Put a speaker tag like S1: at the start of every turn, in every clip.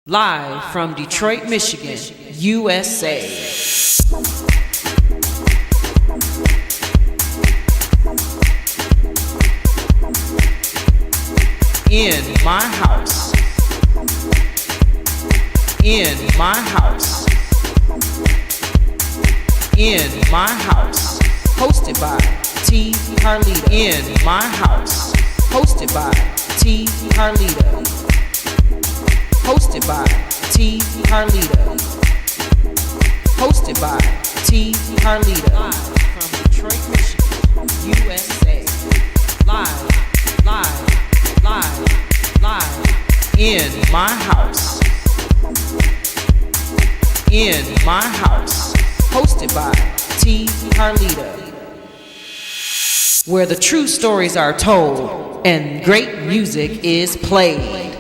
S1: Live from Detroit, Michigan, USA. In my house. In my house. In my house. Hosted by T. Carlita. In my house. Hosted by T. Carlita. Hosted by T. Carlita. Hosted by T. Carlita. Live from Detroit, Michigan, USA. Live. In my house. In my house. Hosted by T. Carlita. Where the true stories are told and great music is played.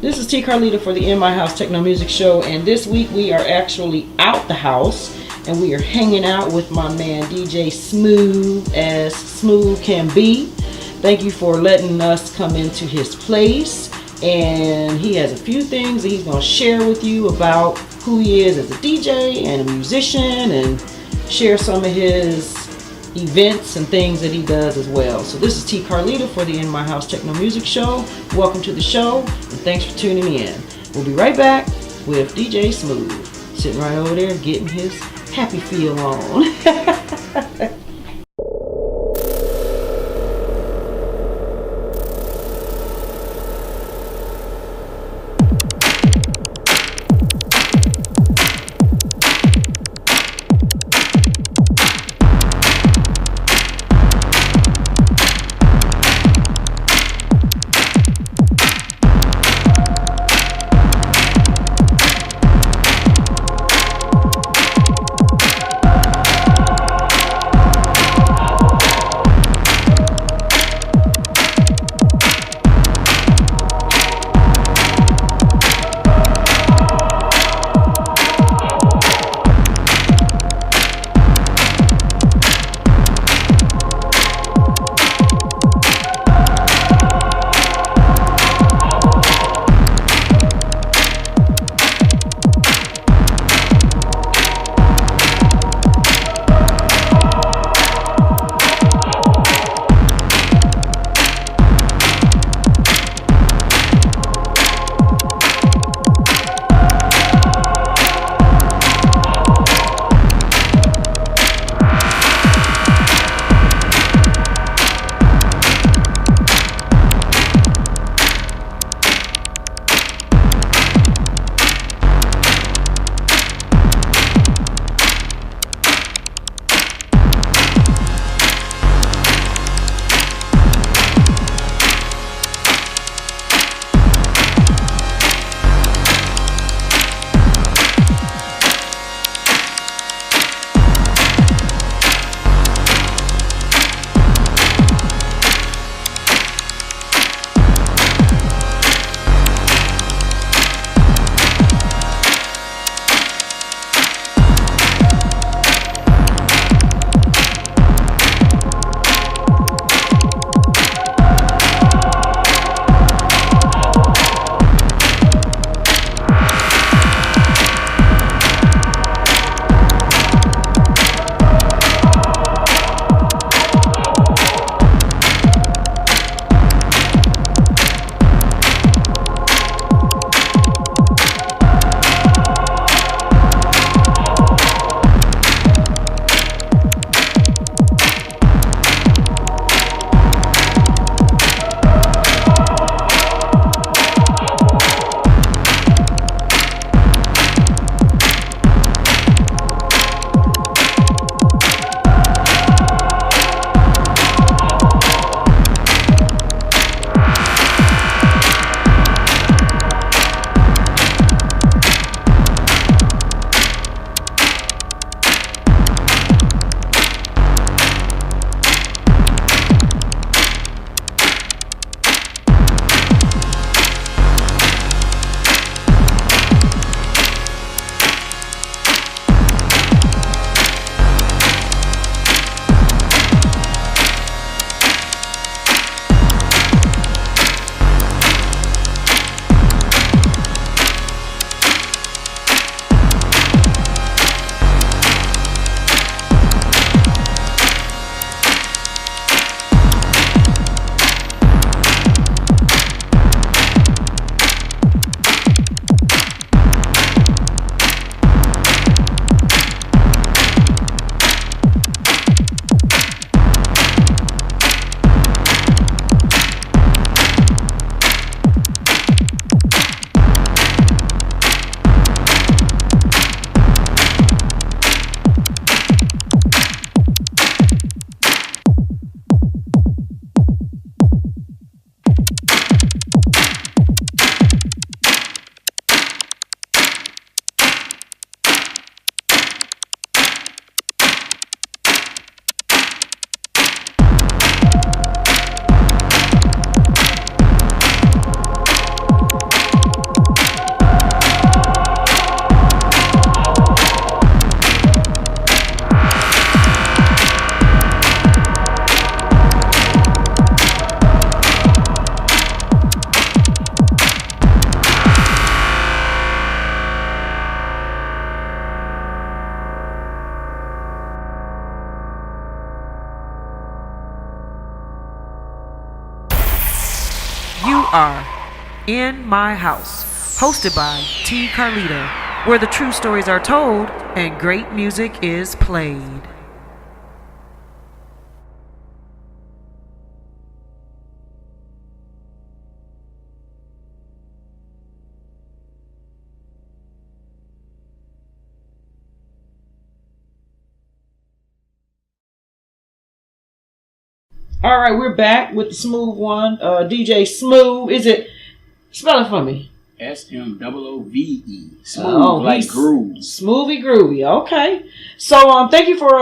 S1: This is T. Carlita for the In My House Techno Music Show, and this week we are actually out the house and we are hanging out with my man DJ Smoove, as smooth can be. Thank you for letting us come into his place, and he has a few things that he's going to share with you about who he is as a DJ and a musician, and share some of his events and things that he does as well. So this is T. Carlita for the In My House Techno Music Show. Welcome to the show, and thanks for tuning in. We'll be right back with DJ Smoove, sitting right over there getting his happy feel on. are In My House, hosted by T. Carlita, where the true stories are told and great music is played. All right, we're back with the Smoove one. DJ Smoove. Is it? Spell it for me.
S2: Smoove. Smoove, like groove.
S1: Smoovy groovy. Okay. So thank you for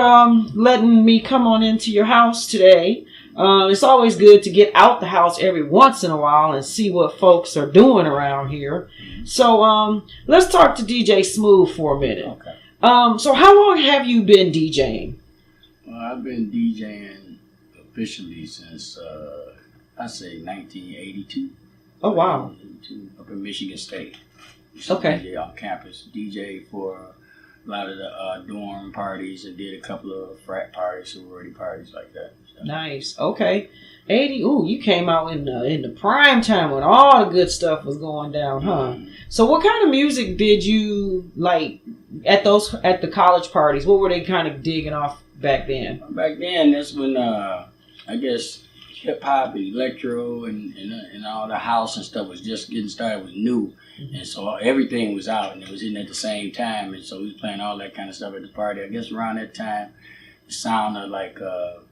S1: letting me come on into your house today. It's always good to get out the house every once in a while and see what folks are doing around here. So let's talk to DJ Smoove for a minute.
S2: Okay.
S1: So how long have you been DJing?
S2: Well, I've been DJing officially since I say 1982.
S1: Oh wow!
S2: Up in Michigan State.
S1: Okay.
S2: DJ on campus. DJ for a lot of the dorm parties and did a couple of frat parties, sorority parties like that. So.
S1: Nice. Okay. 80. Ooh, you came out in the prime time when all the good stuff was going down, huh? Mm-hmm. So, what kind of music did you like at the college parties? What were they kind of digging off back then?
S2: Back then, that's when I guess hip hop, electro, and all the house and stuff was just getting started. It was new, and so everything was out, and it was in at the same time, and so we was playing all that kind of stuff at the party. I guess around that time, the sound of like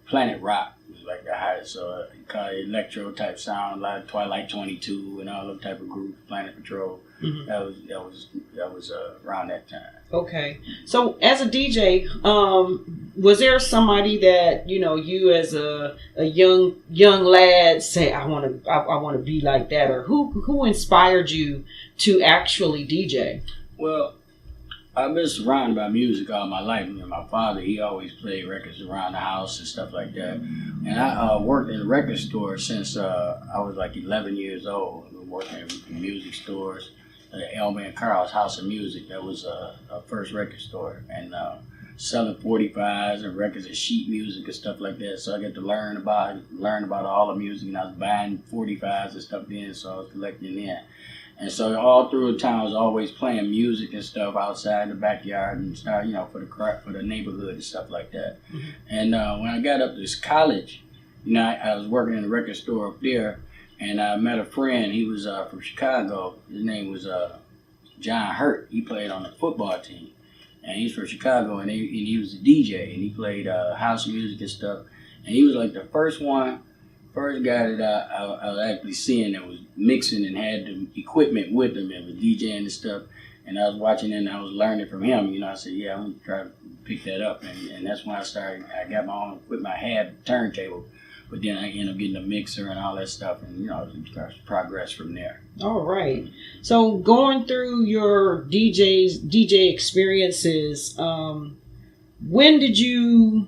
S2: Planet Rock was like the highest, so you call it electro type sound, a lot of Twilight 22 and all those type of groups, Planet Patrol. Mm-hmm. That was around that time.
S1: Okay, so as a DJ, was there somebody that you as a young lad say I want to be like that, or who inspired you to actually DJ?
S2: Well, I've been surrounded by music all my life. My father, he always played records around the house and stuff like that. And I worked in a record store since I was like 11 years old. I've been working in music stores. Elmer and Carl's House of Music. That was a first record store, and selling 45s and records and sheet music and stuff like that. So I got to learn about all the music, and I was buying 45s and stuff then. So I was collecting then, and so all through the time I was always playing music and stuff outside the backyard and start for the neighborhood and stuff like that. Mm-hmm. And when I got up to college, I was working in a record store up there. And I met a friend. He was from Chicago. His name was John Hurt. He played on the football team. And he's from Chicago, and he was a DJ. And he played house music and stuff. And he was like the first guy that I was actually seeing that was mixing and had the equipment with him and was DJing and stuff. And I was watching it, and I was learning from him. I said, yeah, I'm going to try to pick that up. And that's when I got my own equipment. I had a turntable. But then I ended up getting a mixer and all that stuff, and progress from there.
S1: All right. So going through your DJ experiences, when did you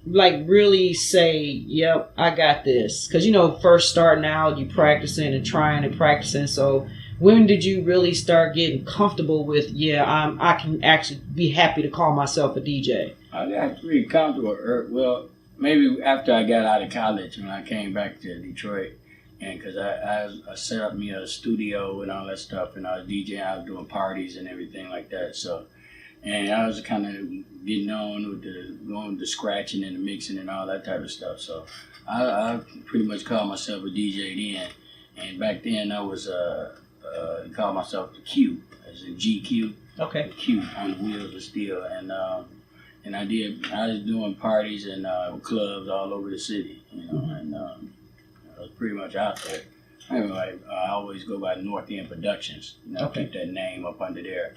S1: really say, "Yep, I got this"? Because first starting out, you practicing and trying and practicing. So when did you really start getting comfortable with, I can actually be happy to call myself a DJ?
S2: I got pretty comfortable. Well. Maybe after I got out of college, when I came back to Detroit, and because I set up me a studio and all that stuff, and I was DJing, I was doing parties and everything like that. So, and I was kind of getting on with the scratching and the mixing and all that type of stuff. So, I pretty much called myself a DJ then. And back then, I was called myself the Q, as in GQ.
S1: Okay.
S2: The Q on the wheels of steel, and I was doing parties and clubs all over the city, and I was pretty much out there. Anyway, I always go by N.E.P Productions.
S1: Okay.
S2: Keep that name up under there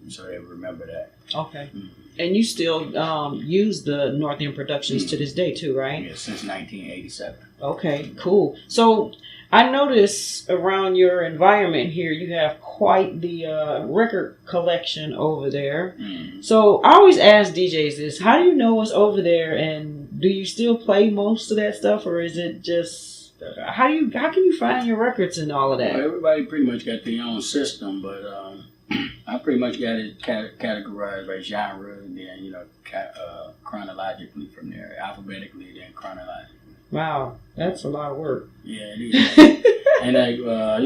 S2: so they remember that.
S1: Okay. Mm-hmm. And you still use the N.E.P Productions to this day too, right?
S2: Yeah, since 1987.
S1: Okay, cool. So I notice around your environment here, you have quite the record collection over there. Mm-hmm. So I always ask DJs this: how do you know what's over there, and do you still play most of that stuff, or is it just how can you find your records and all of that?
S2: Well, everybody pretty much got their own system, but I pretty much got it categorized by genre, and then chronologically from there, alphabetically, then chronologically.
S1: Wow, that's a lot of work.
S2: Yeah, it is. And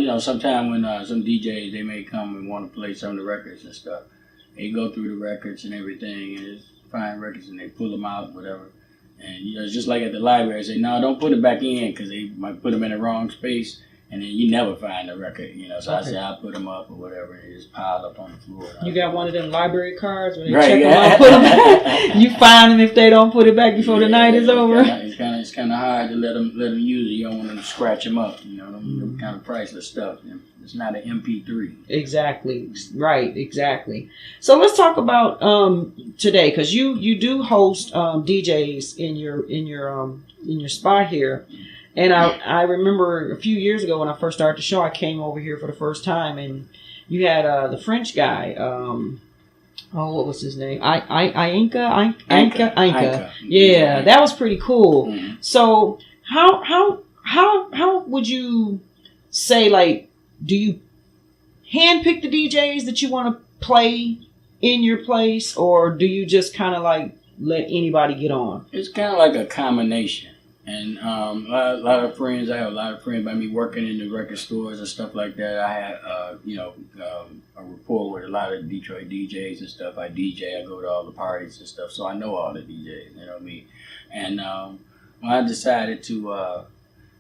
S2: like, sometime when some DJs, they may come and want to play some of the records and stuff. They go through the records and everything, and it's fine records, and they pull them out, whatever. And it's just like at the library, they say, no, don't put it back in, because they might put them in the wrong space, and then you never find the record, So I say, I'll put them up or whatever, and they just pile up on the floor.
S1: You got one of them library cards where they check them out, put them back. You find them if they don't put it back before the night is over.
S2: It's kind of hard to let them use it. You don't want them to scratch them up, them kind of priceless stuff. It's not an MP3.
S1: Exactly. Right. Exactly. So let's talk about today, because you do host DJs in your spot here. And I remember a few years ago when I first started the show, I came over here for the first time, and you had the French guy. What was his name? Inca. Yeah, that was pretty cool. Mm-hmm. So how would you say, like, do you handpick the DJs that you want to play in your place, or do you just kind of like let anybody get on?
S2: It's kind of like a combination. And a lot of friends, I have a lot of friends by me working in the record stores and stuff like that. I had, a rapport with a lot of Detroit DJs and stuff. I DJ, I go to all the parties and stuff, so I know all the DJs, you know what I mean? And when I decided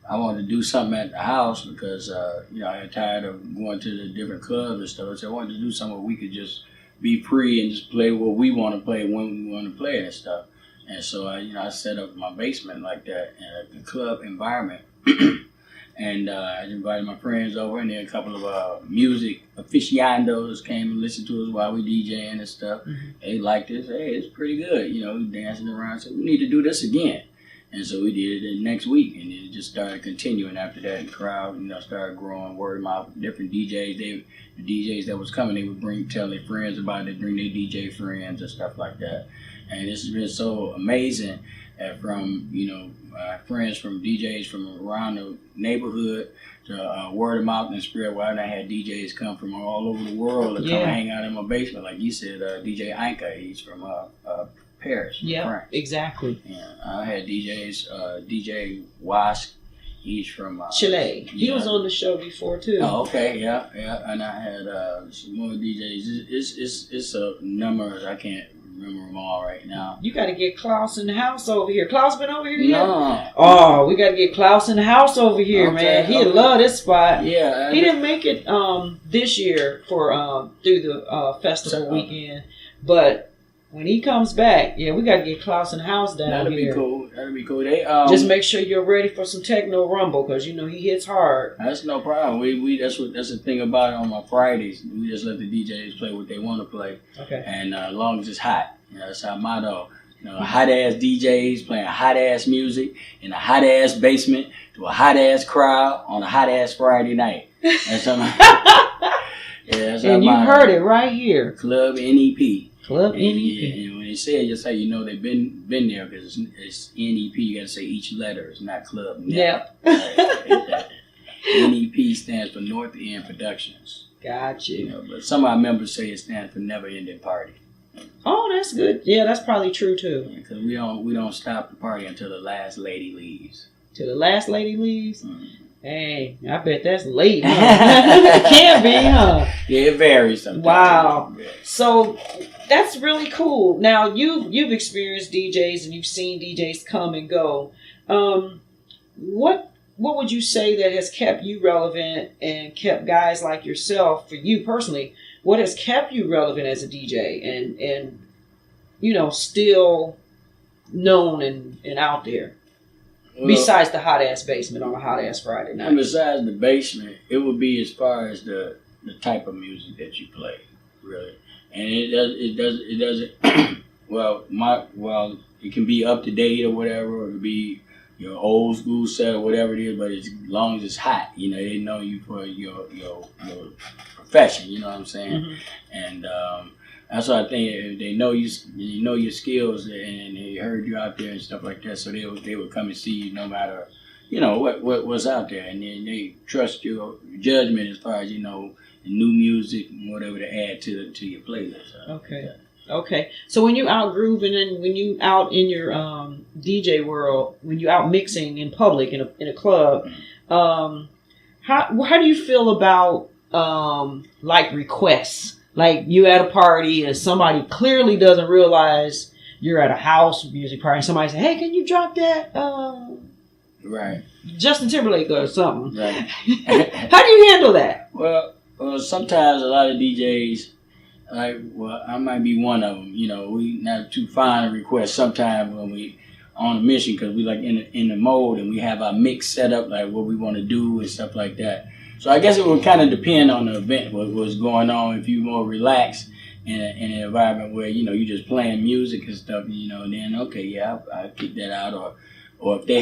S2: I wanted to do something at the house because, I got tired of going to the different clubs and stuff, so I wanted to do something where we could just be free and just play what we want to play when we want to play it and stuff. And so I set up my basement like that in a club environment, and I invited my friends over, and then a couple of music aficionados came and listened to us while we DJing and stuff. Mm-hmm. They liked this. Hey, it's pretty good, dancing around. So we need to do this again, and so we did it the next week, and then it just started continuing after that. The crowd, started growing, word of mouth. Different DJs, the DJs that was coming, they would tell their friends about it, bring their DJ friends and stuff like that. And it's been so amazing from, friends from DJs from around the neighborhood to word of mouth and spread. Why I had DJs come from all over the world to come and hang out in my basement. Like you said, DJ Inca, he's from Paris.
S1: Yeah,
S2: France.
S1: Exactly.
S2: Yeah, I had DJs, DJ Wask, he's from
S1: Chile. He was on the show before too.
S2: Oh, okay, yeah. And I had some more DJs. It's a number I can't remember them all right now.
S1: You got to get Klaus in the house over here. Klaus been over here yet?
S2: No.
S1: Oh, we got to get Klaus in the house over here, man. He'd love this spot.
S2: Yeah.
S1: He didn't make it this year for through the festival weekend, but when he comes back, we got to get Klaus in the house down
S2: That'll
S1: here.
S2: That'll be cool. They
S1: just make sure you're ready for some techno rumble, because he hits hard.
S2: That's no problem. We that's the thing about it on my Fridays. We just let the DJs play what they want to play.
S1: Okay.
S2: And as long as it's hot, that's our motto. Hot ass DJs playing hot ass music in a hot ass basement to a hot ass crowd on a hot ass Friday night. That's our that's
S1: and you heard it right here.
S2: Club N.E.P.
S1: Club N.E.P.
S2: And when they say it, just say they've been there, because it's N.E.P. You got to say each letter. It's not Club N.E.P.
S1: Yep.
S2: N.E.P. stands for North End Productions.
S1: Gotcha.
S2: But some of our members say it stands for Never Ending Party.
S1: Oh, that's good. Yeah, that's probably true too.
S2: Because we don't stop the party until the last lady leaves.
S1: Till the last lady leaves. Mm-hmm. Hey, I bet that's late. Huh? It can be, huh?
S2: Yeah, it varies sometimes.
S1: Wow. Yeah. So that's really cool. Now you've experienced DJs and you've seen DJs come and go. What would you say that has kept you relevant and kept guys like yourself, for you personally? What has kept you relevant as a DJ and still known and out there? Well, besides the hot ass basement on a hot ass Friday night.
S2: And besides the basement, it would be as far as the type of music that you play, really. And it doesn't it can be up to date or whatever, or it could be your old school set or whatever it is, but as long as it's hot, they know you for your profession, you know what I'm saying? Mm-hmm. And that's what I think. If they know you know your skills, and they heard you out there and stuff like that, so they would come and see you no matter, what's out there, and then they trust your judgment as far as new music and whatever to add to your playlist.
S1: Okay. So when you out grooving and when you out in your DJ world, when you out mixing in public in a club, how do you feel about like requests? Like you at a party and somebody clearly doesn't realize you're at a house music party. And somebody say, "Hey, can you drop that?"
S2: Right.
S1: Justin Timberlake or something.
S2: Right.
S1: How do you handle that?
S2: Well, sometimes a lot of DJs, I might be one of them. You know, we not too fine a request sometimes when we on a mission because we like in the mode and we have our mix set up like what we want to do and stuff like that. So I guess it would kind of depend on the event, what's going on. If you're more relaxed in an environment where you just playing music and stuff, then okay, yeah, I'll kick that out. Or if they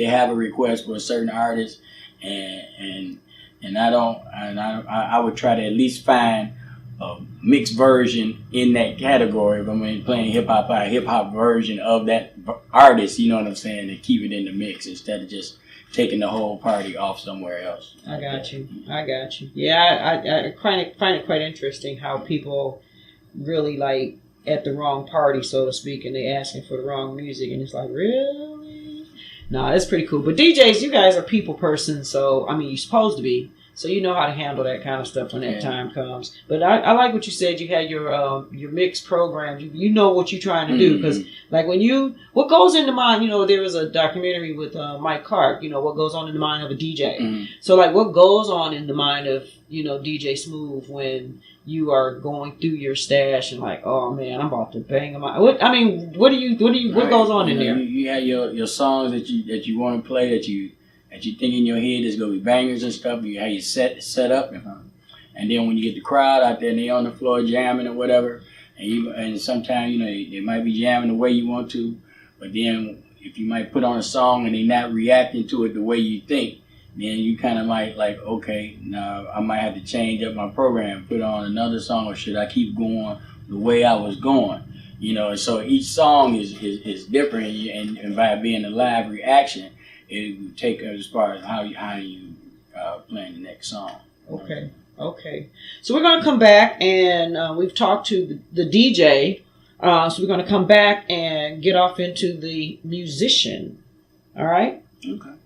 S2: have a request for a certain artist, and I would try to at least find a mixed version in that category. If I'm playing hip hop, a hip hop version of that artist, you know what I'm saying, and keep it in the mix instead of just taking the whole party off somewhere else.
S1: I got you. Yeah, I find it quite interesting how people really like at the wrong party, so to speak, and they asking for the wrong music, and it's like, really? Nah, that's pretty cool. But DJs, you guys are people persons, so I mean, you're supposed to be. So you know how to handle that kind of stuff when that time comes. But I like what you said. You had your mix program. You know what you're trying to do because like what goes into mind. There was a documentary with Mike Clark. What goes on in the mind of a DJ.
S2: Mm-hmm.
S1: So like what goes on in the mind of DJ Smoove when you are going through your stash and like, oh man, I'm about to bang them out. What goes on in there?
S2: You have your songs that you want to play that you think in your head is gonna be bangers and stuff. You have you set up, and then when you get the crowd out there and they on the floor jamming or whatever, and sometimes they might be jamming the way you want to, but then if you might put on a song and they not reacting to it the way you think, then you kind of might like, okay, now I might have to change up my program, put on another song, or should I keep going the way I was going? And so each song is different, and by being a live reaction, it would take as far as how you playing the next song.
S1: Okay. So we're going to come back and we've talked to the DJ. So we're going to come back and get off into the musician. All right?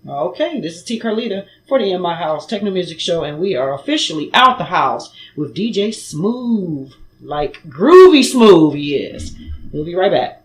S1: Okay. This is T. Carlita for the In My House Techno Music Show, and we are officially out the house with DJ Smoove. Like groovy Smoove he is. We'll be right back.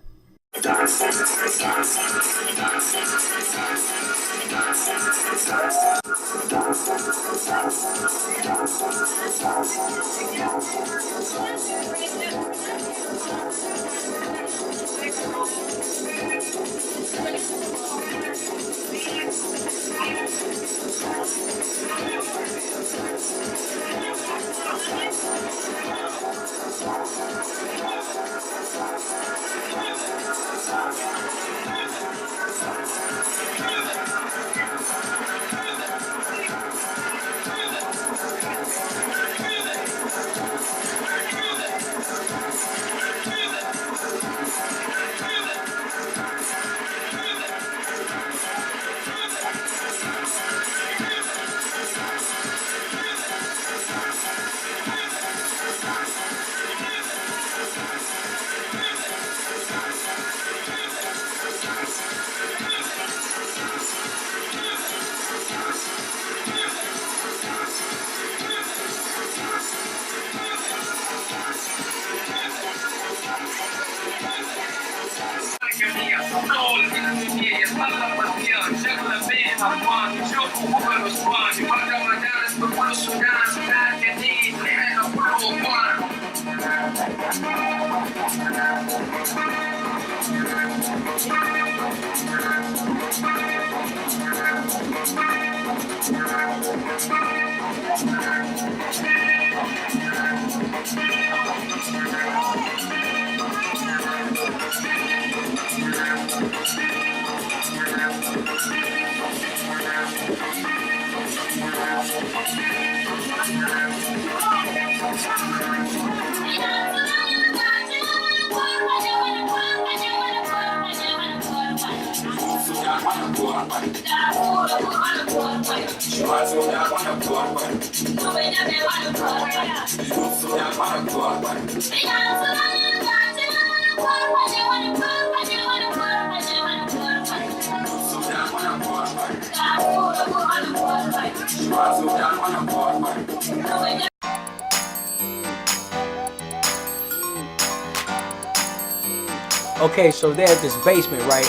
S2: Okay, so there's this basement, right?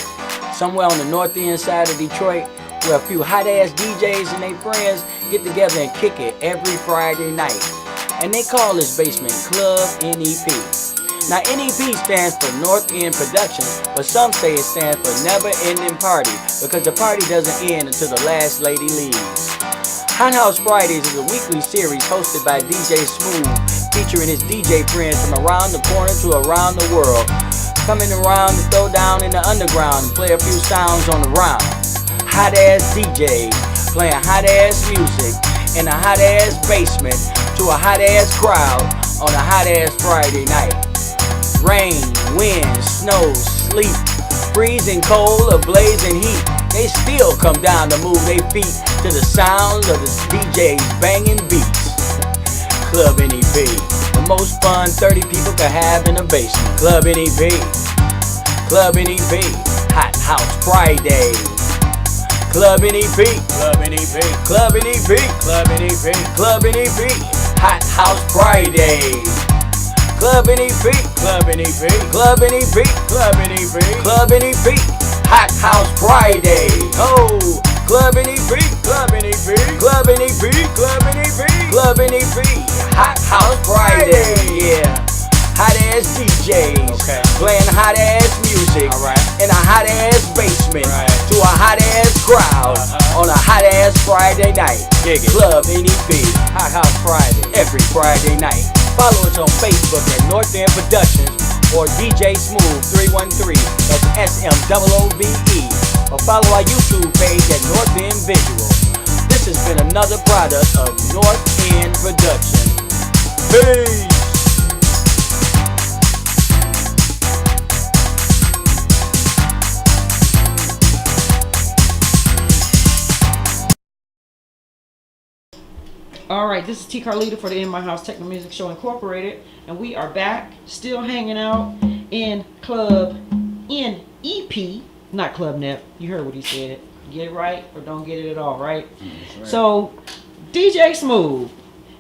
S2: Somewhere on the north end side of Detroit, where a few hot-ass DJs and their friends get together and kick it every Friday night. And they call this basement Club N.E.P. Now, N.E.P. stands for North End Productions, but some say it stands for Never Ending Party, because the party doesn't end until the last lady leaves. Hot House Fridays is a weekly series hosted by DJ Smoove, featuring his DJ friends from around the corner to around the world, coming around to throw down in the underground and play a few sounds on the round. Hot ass DJs playing hot ass music in a hot ass basement to a hot ass crowd on a hot ass Friday night. Rain, wind, snow, sleet, freezing cold or blazing heat, they still come down to move their feet to the sounds of the DJs banging beats. Club N.E.P. The most fun 30 people could have in a basement. Club N.E.P. Club N.E.P. Hot House Friday. Club N.E.P. Club N.E.P. Club N.E.P. Club N.E.P. Club N.E.P. Hot House Friday. Club N.E.P. Club N.E.P. Club N.E.P. Club N.E.P. Club N.E.P. Hot House Friday. Oh, Club N.E.P. Club N.E.P. Club N.E.P. Club N.E.P. Club N.E.P. Hot House Friday. Yeah. Hot ass DJs. Okay. Playing hot ass music. Alright. In a hot ass basement. Right. To a hot ass crowd. On a hot ass Friday night. Club N.E.P. Hot House Friday. Every Friday night. Follow us on Facebook at North End Productions or DJ Smoove 313. That's SMOOVE. Or follow our YouTube page at North End Visual. This has been another product of North End Productions. Peace.
S1: All right, this is T. Carlita for the In My House Techno Music Show Incorporated, and we are back, still hanging out in Club N.E.P., not Club N.E.P. You heard what he said. Get it right or don't get it at all, right? Right. So, DJ Smoove,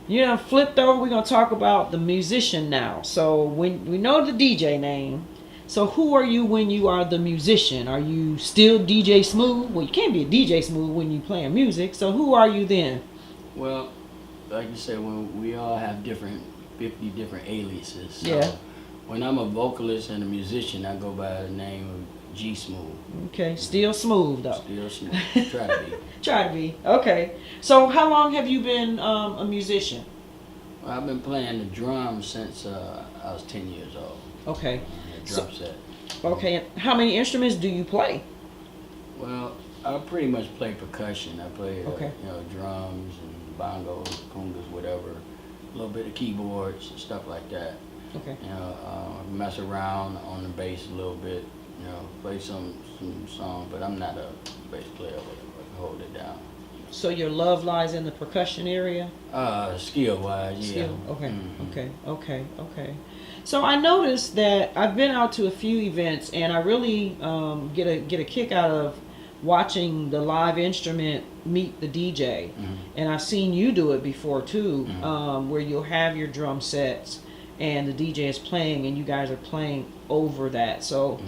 S1: you done flipped over. We're going to talk about the musician now. So, when we know the DJ name, so who are you when you are the musician? Are you still DJ Smoove? Well, you can't be a DJ Smoove when you're playing music, so who are you then?
S2: Well, like you said, when we all have 50 different aliases. So
S1: yeah.
S2: When I'm a vocalist and a musician, I go by the name of G Smoove.
S1: Okay, still Smoove though.
S2: Still Smoove. Try to be.
S1: Try to be. Okay. So how long have you been a musician?
S2: Well, I've been playing the drums since I was 10 years old.
S1: Okay.
S2: Drum set.
S1: Okay. How many instruments do you play?
S2: Well, I pretty much play percussion. I play
S1: okay.
S2: Drums and bongos, congas, whatever. A little bit of keyboards and stuff like that.
S1: Okay.
S2: Mess around on the bass a little bit. Play some songs, but I'm not a bass player. I can hold it down.
S1: So your love lies in the percussion area?
S2: Skill wise, yeah.
S1: Skill. Okay.
S2: Mm-hmm.
S1: Okay. So I noticed that I've been out to a few events, and I really get a kick out of watching the live instrument meet the DJ. Mm-hmm. And I've seen you do it before too, mm-hmm. Where you'll have your drum sets and the DJ is playing and you guys are playing over that. So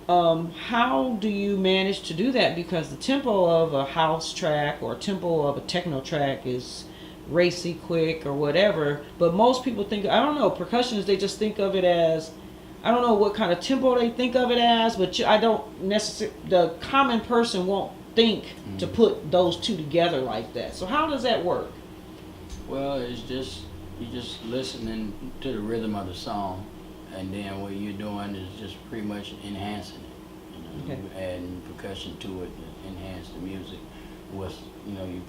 S1: how do you manage to do that? Because the tempo of a house track or tempo of a techno track is racy, quick, or whatever, but most people think, I don't know, percussionists, they just think of it as, I don't know what kind of tempo they think of it as, but I don't necessarily, the common person won't think to put those two together like that. So how does that work?
S2: Well, it's just, you're just listening to the rhythm of the song, and then what you're doing is just pretty much enhancing it.
S1: Okay.
S2: You're adding percussion to it to enhance the music. You're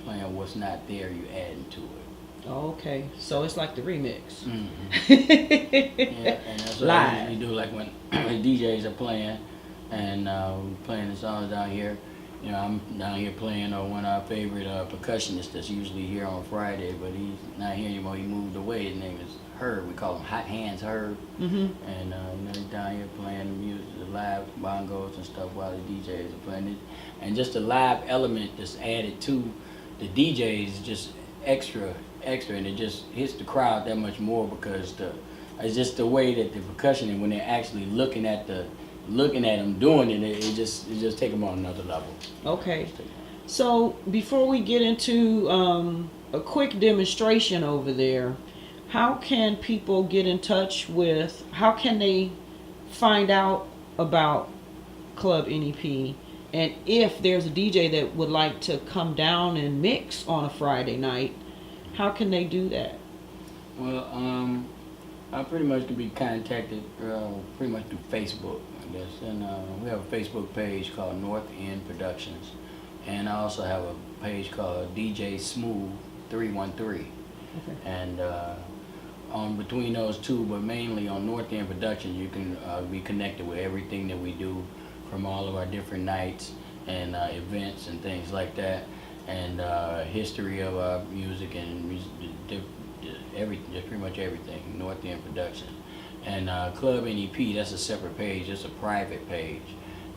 S2: playing what's not there, you're adding to it.
S1: Okay, so it's like the remix.
S2: Mm-hmm. Yeah, and that's what you do, like when DJs are playing and playing the songs down here. I'm down here playing one of our favorite percussionists that's usually here on Friday, but he's not here anymore. He moved away. His name is Herb. We call him Hot Hands Herb. Mm-hmm. And he's down here playing the music, the live bongos and stuff while the DJs are playing it. And just the live element that's added to the DJs is just extra, and it just hits the crowd that much more because it's just the way that the percussion, and when they're actually looking at the looking at them doing it, it just take them on another level.
S1: Okay. So before we get into a quick demonstration over there, how can people get in touch with? How can they find out about Club N.E.P? And if there's a DJ that would like to come down and mix on a Friday night, how can they do that?
S2: Well, I pretty much can be contacted pretty much through Facebook, I guess. And we have a Facebook page called N.E.P Productions. And I also have a page called DJ Smoove 313.
S1: Okay.
S2: And on between those two, but mainly on N.E.P Productions, you can be connected with everything that we do from all of our different nights and events and things like that, and history of our music and everything, just pretty much everything, N.E.P Productions. And Club N.E.P, that's a separate page, it's a private page.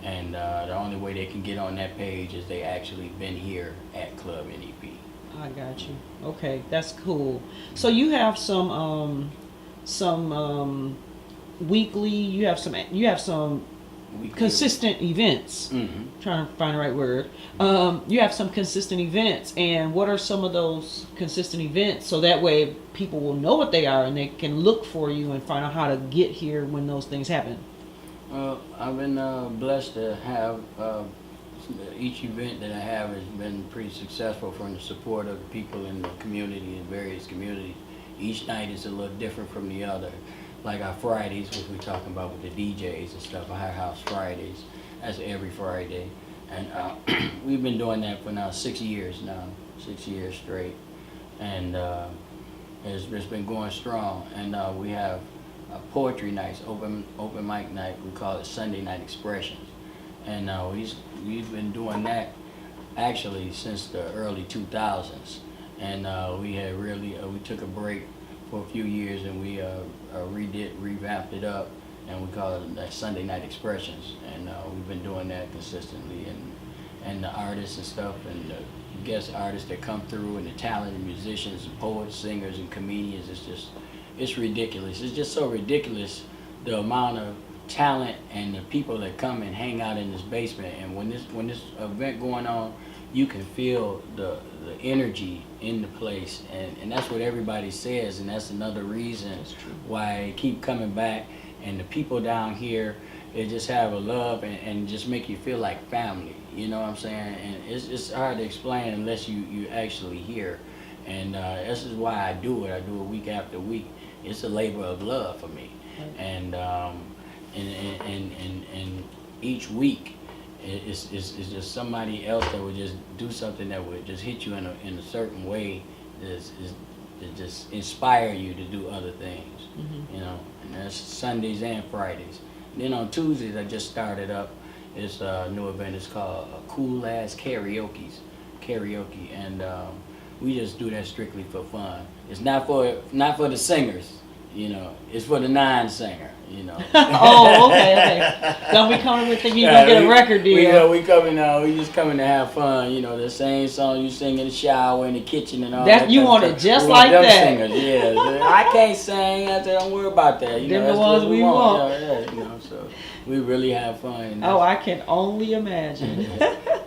S2: And the only way they can get on that page is they actually been here at Club N.E.P.
S1: I got you. Okay, that's cool. So you have some weekly, you have some
S2: Weekly.
S1: consistent events.
S2: Mm-hmm.
S1: Trying to find the right word. You have some consistent events, and what are some of those consistent events? So that way people will know what they are and they can look for you and find out how to get here when those things happen.
S2: I've been blessed to have each event that I have has been pretty successful from the support of the people in the community, in various communities. Each night is a little different from the other. Like our Fridays, which we're talking about with the DJs and stuff, our House Fridays, that's every Friday. And we've been doing that for now 6 years now, 6 years straight. And it's been going strong. And we have poetry nights, open mic night, we call it Sunday Night Expressions. And we've been doing that actually since the early 2000s. And we took a break for a few years, and we revamped it up, and we call it Sunday Night Expressions. And we've been doing that consistently, and the artists and stuff, and the guest artists that come through, and the talented musicians, and poets, singers, and comedians, it's ridiculous. It's just so ridiculous, the amount of talent and the people that come and hang out in this basement. And when this event going on, you can feel the energy in the place, and that's what everybody says, and that's another reason why I keep coming back. And the people down here, they just have a love and just make you feel like family, you know what I'm saying? And it's hard to explain unless you actually hear. And this is why I do it week after week. It's a labor of love for me. And each week it's just somebody else that would just do something that would just hit you in a certain way, that just inspire you to do other things. Mm-hmm. You know, and that's Sundays and Fridays. Then on Tuesdays I just started up this new event. It's called Cool Ass Karaoke, and we just do that strictly for fun. It's not for the singers, you know. It's for the non-singer, you know.
S1: Oh, okay. Don't be coming with thinking you're gonna get a record deal.
S2: We coming now. We just coming to have fun, you know. The same song you sing in the shower, in the kitchen, and all that.
S1: You want it just
S2: we
S1: like
S2: want them
S1: that.
S2: Singers, yeah. I can't sing. I said, don't worry about that. You
S1: Them
S2: know,
S1: the ones we want.
S2: Yeah, you know. So we really have fun.
S1: Oh, I can only imagine.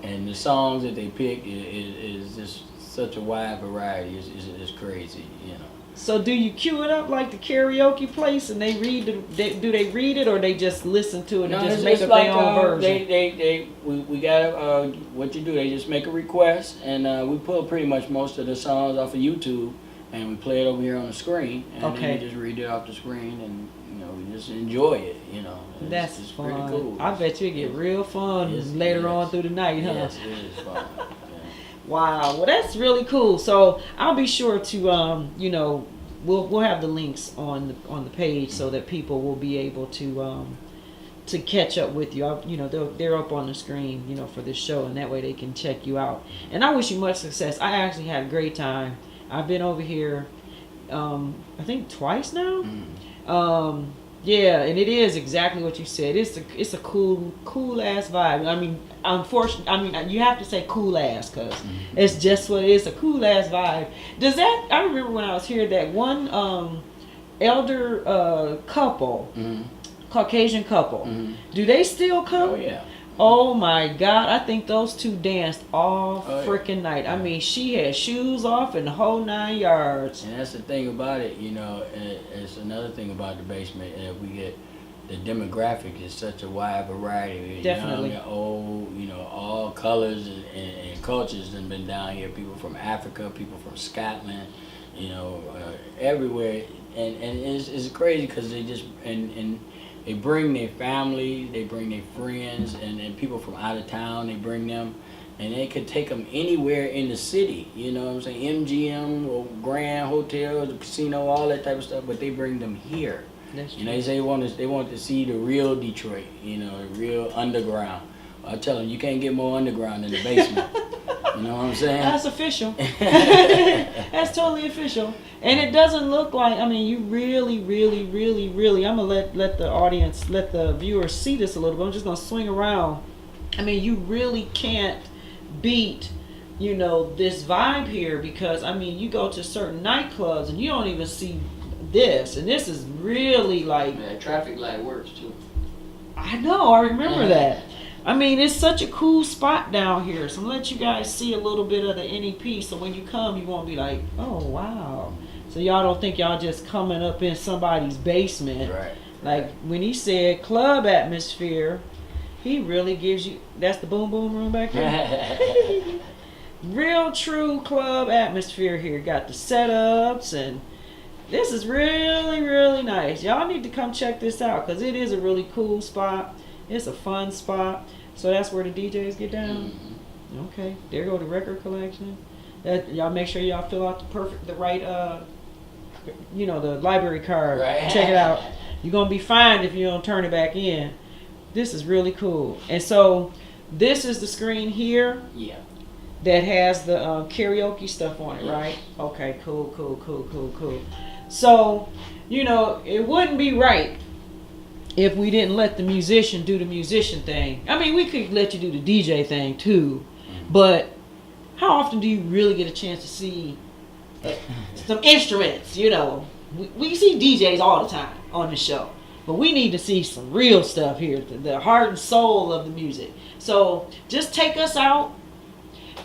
S2: And the songs that they pick is just such a wide variety. It's crazy, you know.
S1: So do you cue it up like the karaoke place, and they read do they read it, or they just listen to it and just make up their own version?
S2: We got what you do. They just make a request, and we pull pretty much most of the songs off of YouTube, and we play it over here on the screen, and then we just read it off the screen, and you know, we just enjoy it. You know,
S1: That's
S2: it's
S1: fun.
S2: pretty cool.
S1: I bet you get real fun later on through the night, huh?
S2: Yes, it is fun.
S1: Wow, well that's really cool. So I'll be sure to you know, we'll have the links on the page so that people will be able to catch up with you. You know, they're up on the screen, you know, for this show, and that way they can check you out. And I wish you much success. I actually had a great time. I've been over here I think twice now. Yeah, and it is exactly what you said. It's a cool ass vibe. I mean, unfortunately, you have to say cool ass because it's just what it is, a cool ass vibe. Does that? I remember when I was here that one elder couple Caucasian couple.
S2: Mm-hmm.
S1: Do they still come?
S2: Oh yeah.
S1: Oh my God, I think those two danced all freaking
S2: yeah.
S1: night. I mean, she had shoes off and the whole 9 yards.
S2: And that's the thing about it, you know, it's another thing about the basement. We get the demographic is such a wide variety.
S1: Definitely.
S2: You know, old, you know, all colors and cultures have been down here. People from Africa, people from Scotland, you know, everywhere. And it's crazy because they just, and they bring their family, they bring their friends, and people from out of town, they bring them. And they could take them anywhere in the city, you know what I'm saying? MGM or Grand Hotel, the casino, all that type of stuff, but they bring them here.
S1: That's
S2: And they say they want to see the real Detroit, you know, the real underground. I tell them, you can't get more underground than the basement. You know what I'm saying?
S1: That's official. That's totally official. And it doesn't look like, I mean, you really, I'm going to let the audience, let the viewers see this a little bit. I'm just going to swing around. I mean, you really can't beat, you know, this vibe here because, I mean, you go to certain nightclubs and you don't even see this. And this is really like...
S3: Yeah, traffic light works too.
S1: I know, I remember that. I mean, it's such a cool spot down here. So I'm going to let you guys see a little bit of the N.E.P. So when you come, you won't be like, oh, wow. So y'all don't think y'all just coming up in somebody's basement.
S2: Right.
S1: Like when he said club atmosphere, he really gives you, that's the boom boom room back there. Real true club atmosphere here. Got the setups and this is really nice. Y'all need to come check this out because it is a really cool spot. It's a fun spot. So that's where the DJs get down. Mm-hmm. Okay, there go the record collection. That y'all make sure y'all fill out the right you know, the library card.
S3: Right.
S1: Check it out. You're gonna be fined if you don't turn it back in. This is really cool. And so this is the screen here.
S3: Yeah.
S1: That has the karaoke stuff on it, right? Okay, cool. So, you know, it wouldn't be right if we didn't let the musician do the musician thing. I mean, we could let you do the DJ thing too, but how often do you really get a chance to see some instruments? You know, we see DJs all the time on the show, but we need to see some real stuff here, the heart and soul of the music. So just take us out,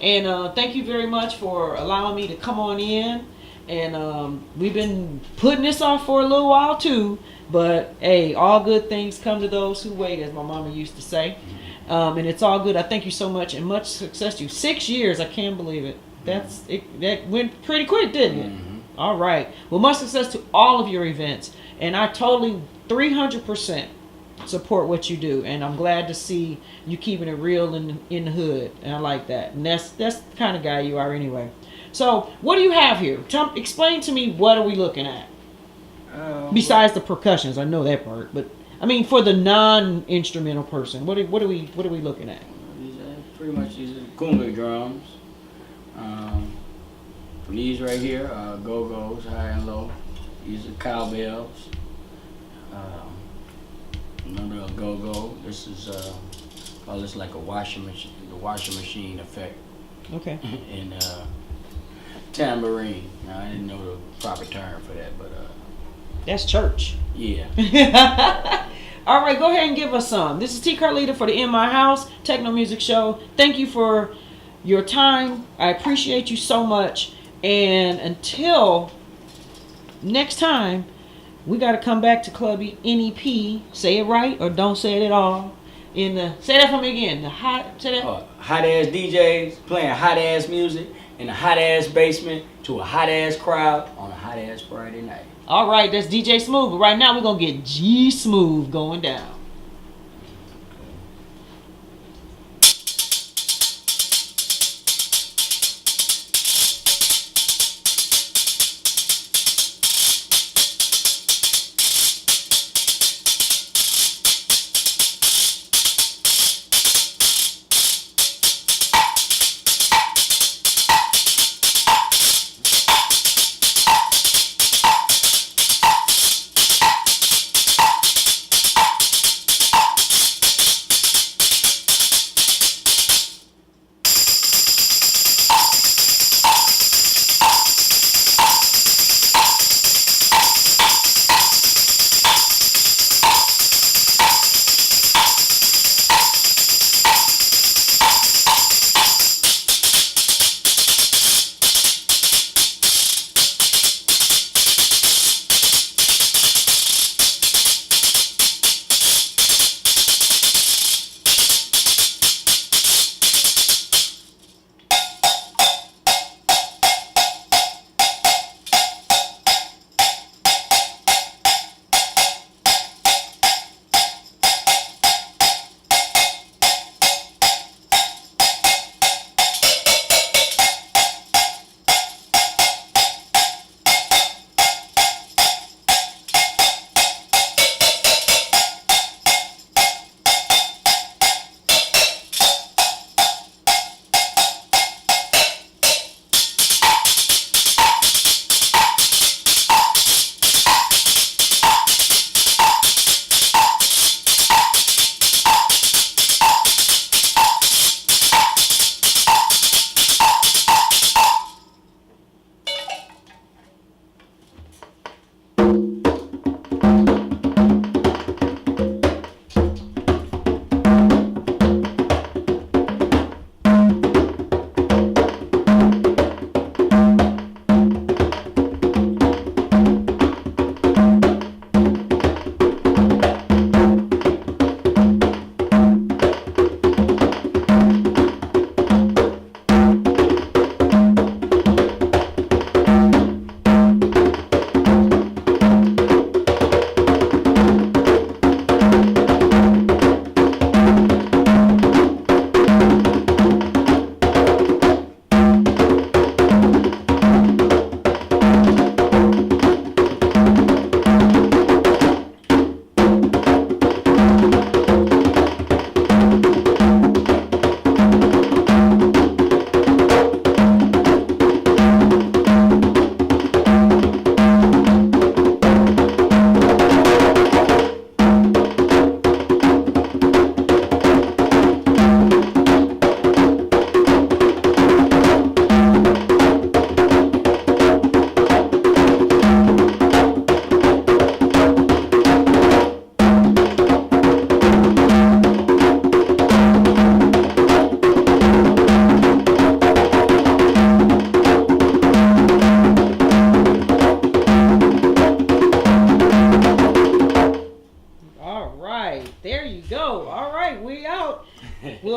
S1: and thank you very much for allowing me to come on in. And we've been putting this off for a little while too, but hey, all good things come to those who wait, as my mama used to say. And it's all good. I thank you so much, and much success to you. 6 years, I can't believe it. That went pretty quick, didn't it? Mm-hmm. All right. Well, much success to all of your events, and I totally 300% support what you do, and I'm glad to see you keeping it real in the hood, and I like that. And that's the kind of guy you are anyway. So, what do you have here? Explain to me, what are we looking at? Besides the percussions, I know that part, but I mean, for the non-instrumental person, what are we looking at?
S2: Pretty much these are conga drums. These right here are go-go's, high and low. These are cowbells. Another go-go. This is call this like a washing machine, the washing machine effect.
S1: Okay.
S2: And tambourine. Now, I didn't know the proper term for that, but
S1: that's church.
S2: Yeah.
S1: All right, go ahead and give us some. This is T. Carlita for the In My House Techno Music Show. Thank you for your time. I appreciate you so much. And until next time, we got to come back to Club N.E.P. Say it right or don't say it at all. Say that for me again. Hot
S2: ass DJs playing hot ass music in a hot ass basement to a hot ass crowd on a hot ass Friday night.
S1: All right, that's DJ Smoove. But right now we're gonna get G Smoove going down.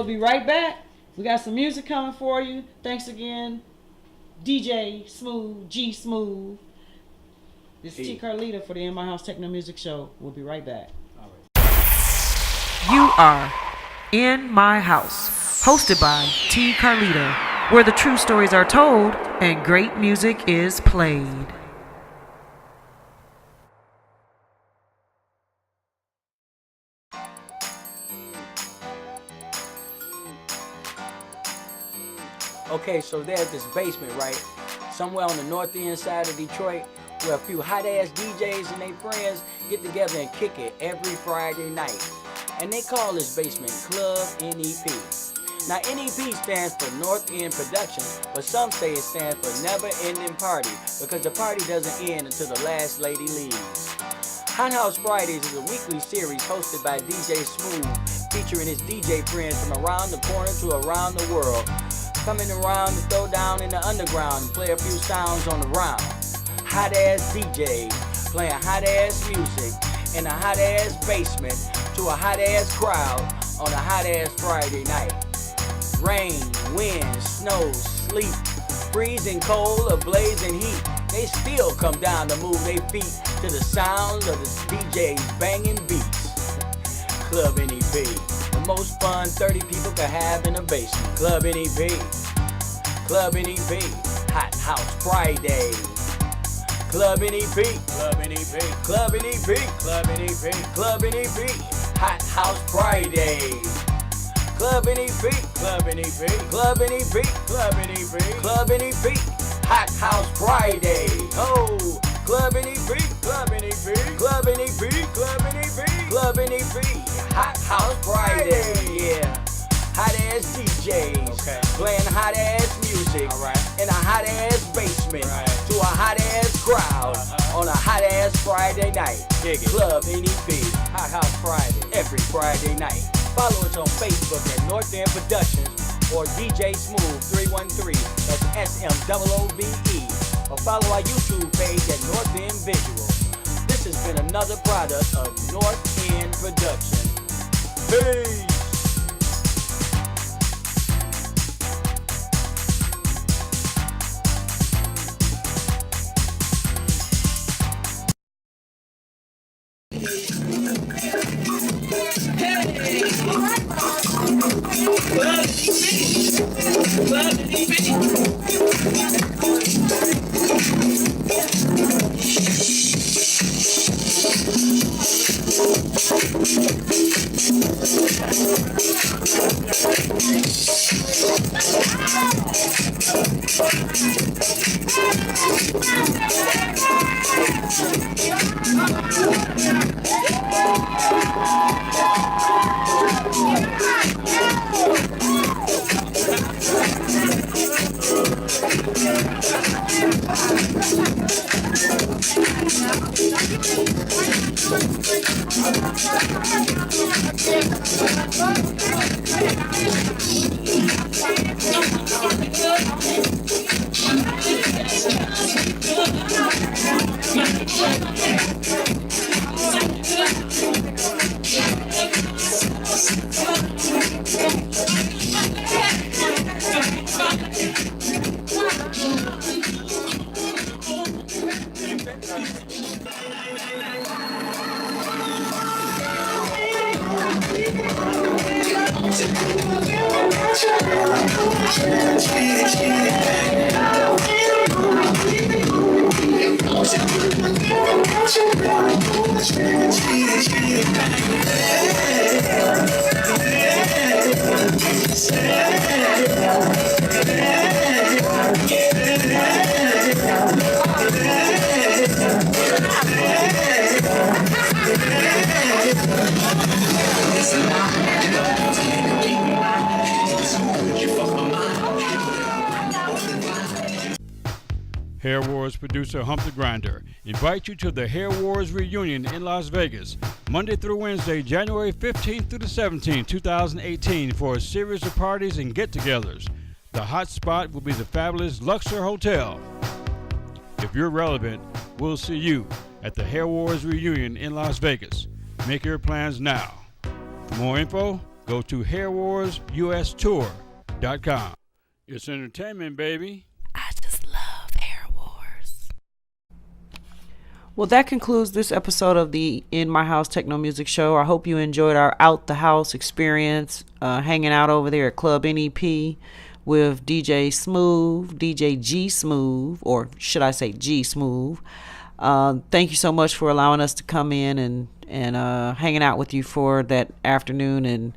S1: we'll be right back. We got some music coming for you. Thanks again, DJ Smoove, G Smoove. This is T. Carlita for the In My House Techno Music Show. We'll be right back. All right.
S3: You are In My House, hosted by T. Carlita, where the true stories are told and great music is played.
S2: Okay, so there's this basement, right? Somewhere on the north end side of Detroit, where a few hot-ass DJs and their friends get together and kick it every Friday night. And they call this basement Club N.E.P. Now, N.E.P. stands for North End Productions, but some say it stands for Never Ending Party, because the party doesn't end until the last lady leaves. Hot House Fridays is a weekly series hosted by DJ Smoove, featuring his DJ friends from around the corner to around the world, coming around to throw down in the underground and play a few sounds on the round. Hot-ass DJs playing hot-ass music in a hot-ass basement to a hot-ass crowd on a hot-ass Friday night. Rain, wind, snow, sleet, freezing cold or blazing heat, they still come down to move their feet to the sounds of the DJs banging beats. Club N.E.P. The most fun 30 people can have in a basement. Club N.E.P. Club N.E.P. Hot House Friday. Club N.E.P. Club N.E.P. Club N.E.P. Club N.E.P. Club N.E.P. Hot House Friday. Club N.E.P. Club N.E.P. Club N.E.P. Club N.E.P. Club N.E.P. Hot House Friday. Oh, Club N.E.P. Club N.E.P. Club N.E.P. Club N.E.P. Club N.E.P. Hot House Friday. Yeah. Hot ass DJs, okay, playing hot ass music, in a hot ass basement, to a hot ass crowd on a hot ass Friday night. Club N.E.P. Hot House Friday, every Friday night. Follow us on Facebook at North End Productions or DJ Smoove 313. That's SMOOVE. Or follow our YouTube page at North End Visual. This has been another product of North End Productions. Peace.
S4: Hair Wars producer Hump the Grinder invites you to the Hair Wars reunion in Las Vegas, Monday through Wednesday, January 15th through the 17th, 2018, for a series of parties and get-togethers. The hot spot will be the fabulous Luxor Hotel. If you're relevant, we'll see you at the Hair Wars reunion in Las Vegas. Make your plans now. For more info, go to hairwarsustour.com. It's entertainment, baby.
S3: I just love Hair Wars.
S1: Well, that concludes this episode of the In My House Techno Music Show. I hope you enjoyed our out the house experience, hanging out over there at Club N.E.P. with DJ Smoove, DJ G Smoove, or should I say G Smoove. Thank you so much for allowing us to come in and hanging out with you for that afternoon and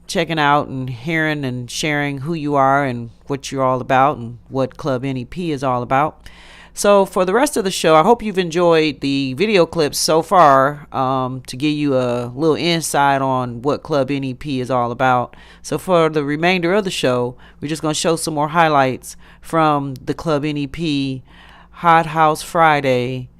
S1: checking out and hearing and sharing who you are and what you're all about and what Club N.E.P. is all about. So for the rest of the show, I hope you've enjoyed the video clips so far, to give you a little insight on what Club N.E.P. is all about. So for the remainder of the show, we're just going to show some more highlights from the Club N.E.P. Hot House Friday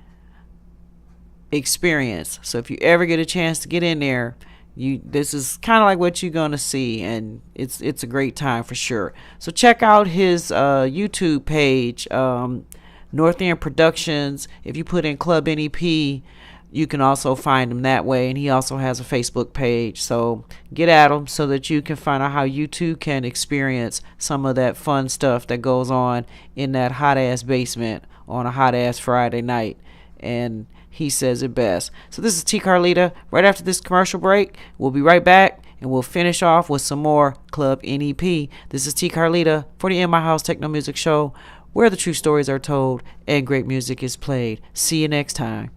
S1: experience. So if you ever get a chance to get in there, this is kind of like what you're gonna see, and it's a great time for sure. So check out his YouTube page, North End Productions. If you put in Club N.E.P., you can also find him that way, and he also has a Facebook page. So get at him so that you can find out how you too can experience some of that fun stuff that goes on in that hot ass basement on a hot ass Friday night. And he says it best. So this is T. Carlita. Right after this commercial break, we'll be right back and we'll finish off with some more Club N.E.P. This is T. Carlita for the In My House Techno Music Show, where the true stories are told and great music is played. See you next time.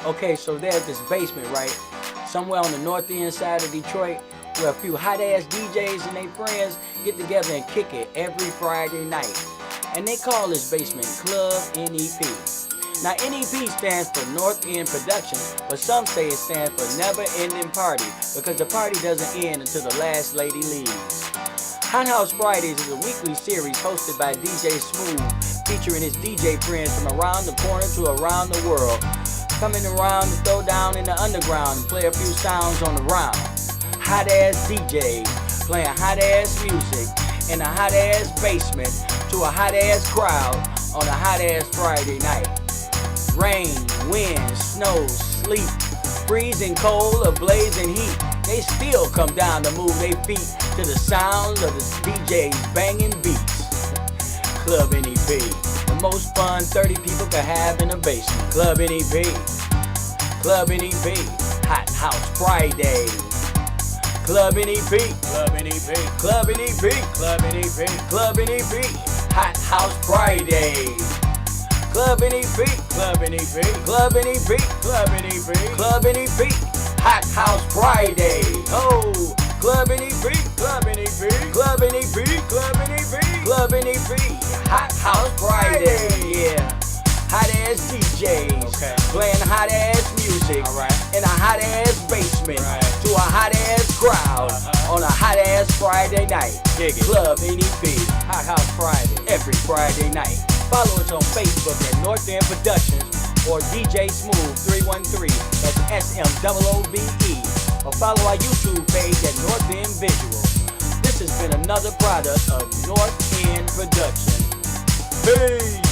S2: Okay, so there's this basement, right? Somewhere on the north end side of Detroit, where a few hot-ass DJs and their friends get together and kick it every Friday night. And they call this basement Club N.E.P. Now, N.E.P. stands for North End Productions, but some say it stands for Never Ending Party, because the party doesn't end until the last lady leaves. Hot House Fridays is a weekly series hosted by DJ Smoove, featuring his DJ friends from around the corner to around the world, coming around to throw down in the underground and play a few sounds on the round. Hot-ass DJs playing hot-ass music in a hot-ass basement to a hot-ass crowd on a hot-ass Friday night. Rain, wind, snow, sleet, freezing cold or blazing heat, they still come down to move their feet to the sound of the DJs banging beats. Club N.E.P. The most fun 30 people could have in a basement. Club N.E.P. Club N.E.P. Hot House Friday. Club N.E.P. Club N.E.P. Club N.E.P. Club N.E.P. Club N.E.P. Hot House Friday. Club N.E.P. Club N.E.P. Club N.E.P. Club N.E.P. Club N.E.P. Hot House Friday. Oh, Club N.E.P. Club N.E.P. Club N.E.P. Club N.E.P. Club N.E.P. Hot House Friday. Yeah. Hot ass DJs, playing hot ass music in a hot ass basement to a hot ass crowd on a hot ass Friday night. Club N.E.P. Hot House Friday, every Friday night. Follow us on Facebook at North End Productions or DJ Smoove 313. That's SMOOVE. Or follow our YouTube page at North End Visual. This has been another product of North End Productions. Peace.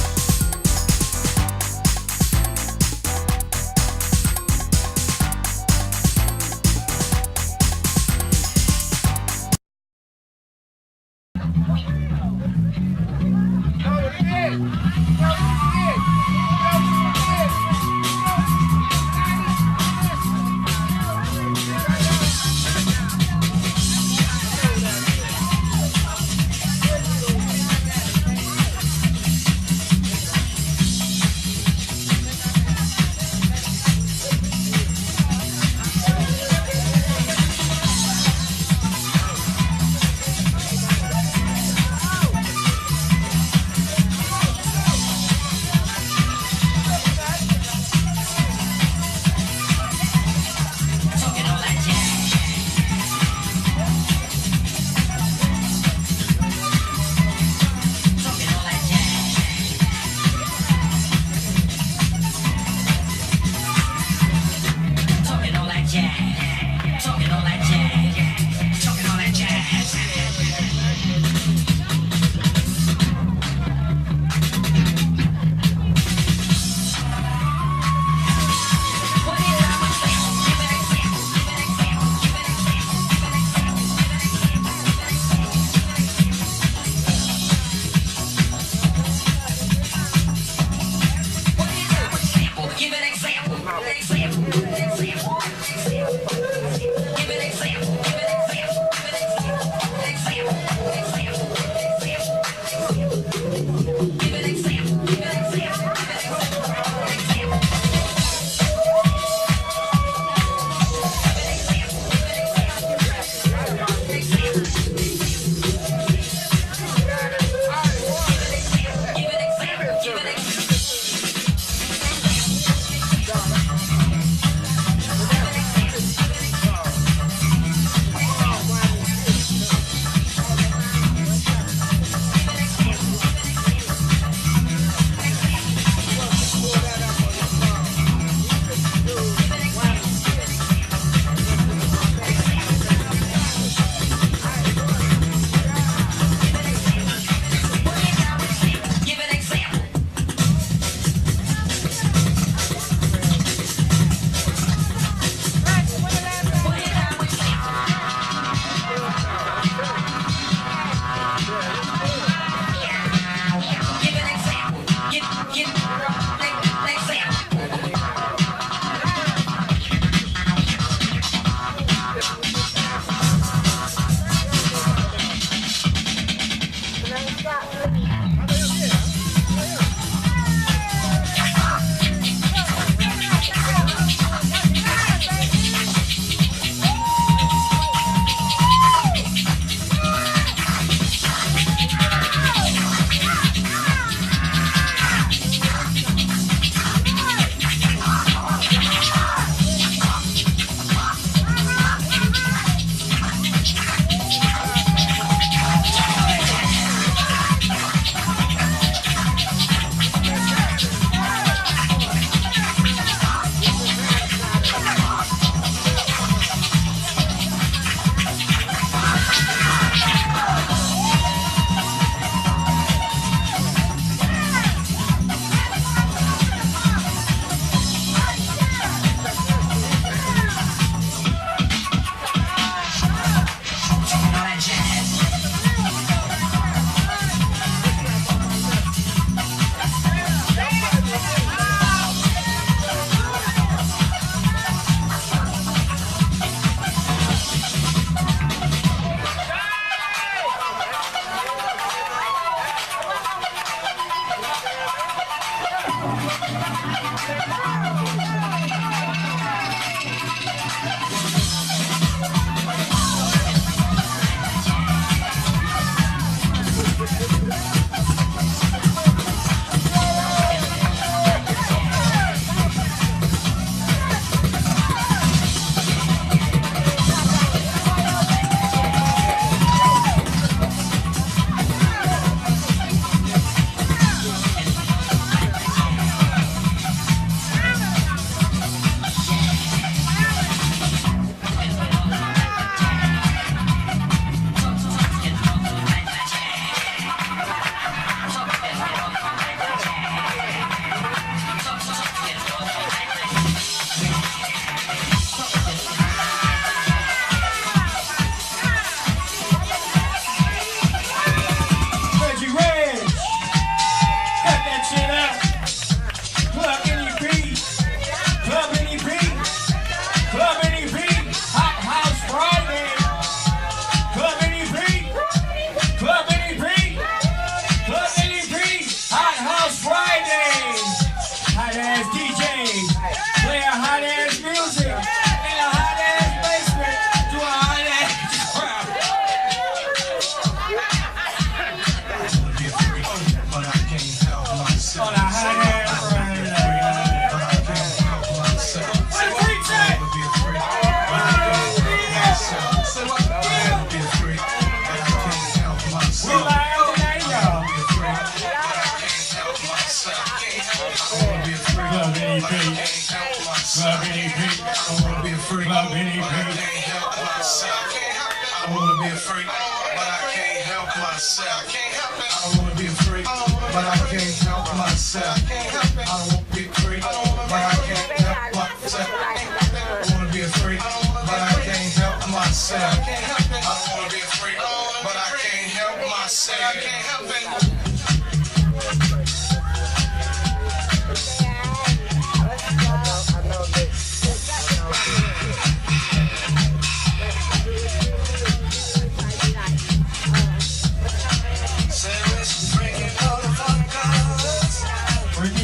S5: freak. I don't wanna be a freak. Club N.E.P. I can't help myself. I wanna be a freak, but I can't help myself. I don't wanna be a freak, but I can't help myself. I don't wanna be a freak, but I can't help myself. I wanna be a freak, but I can't help myself. I don't wanna be a freak, but I can't help myself. I can't help it.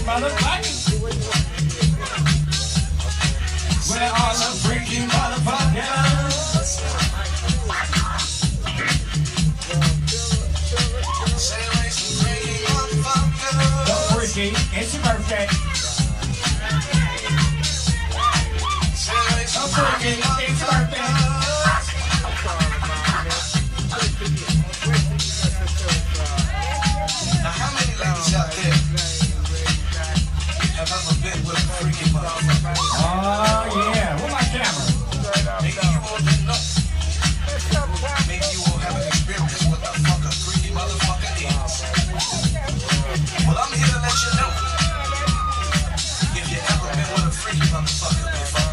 S5: Motherfuckers. Where are the freaky motherfuckers? The freaky, it's your birthday. The freaky, it's your birthday. Now how many ladies out there have ever been with a freaky motherfucker? Oh yeah, where's my camera? Maybe you won't know. Maybe you won't have an experience with the fuck a freaky motherfucker is. Well, I'm here to let you know. If you ever been with a freaky motherfucker before,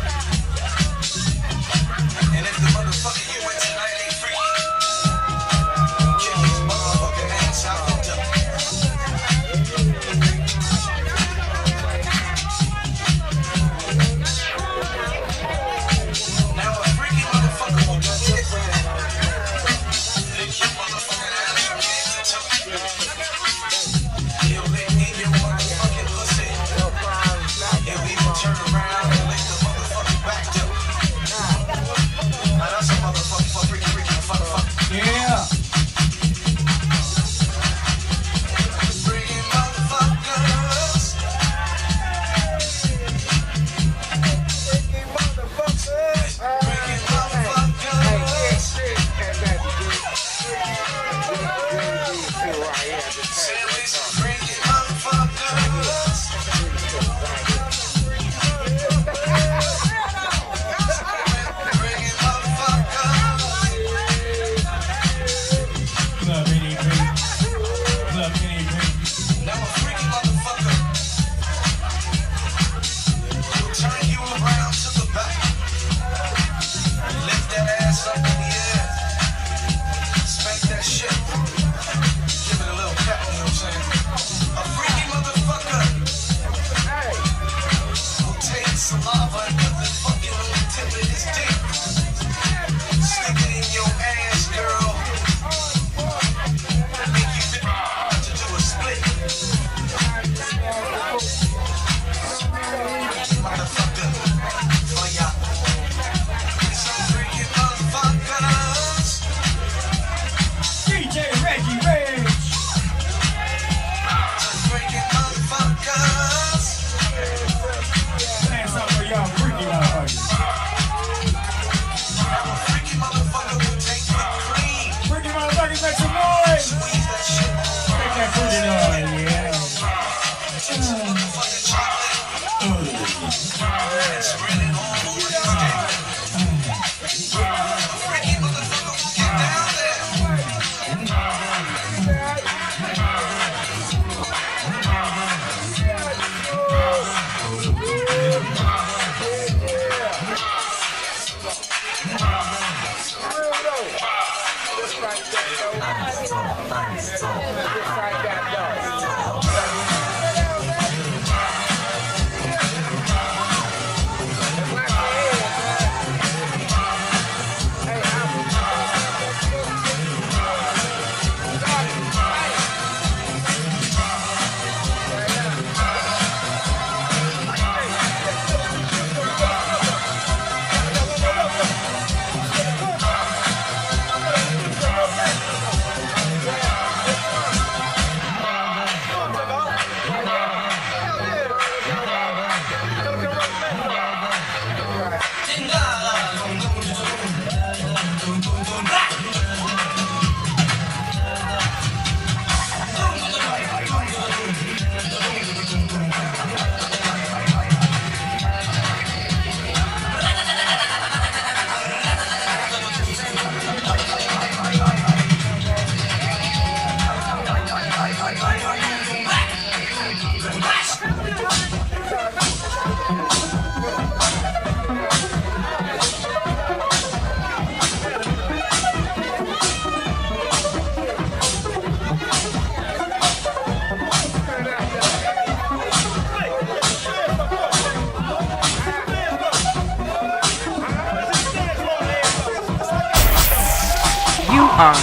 S3: You are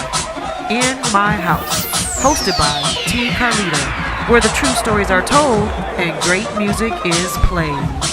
S3: in my house, hosted by T. Carlita, where the true stories are told and great music is played.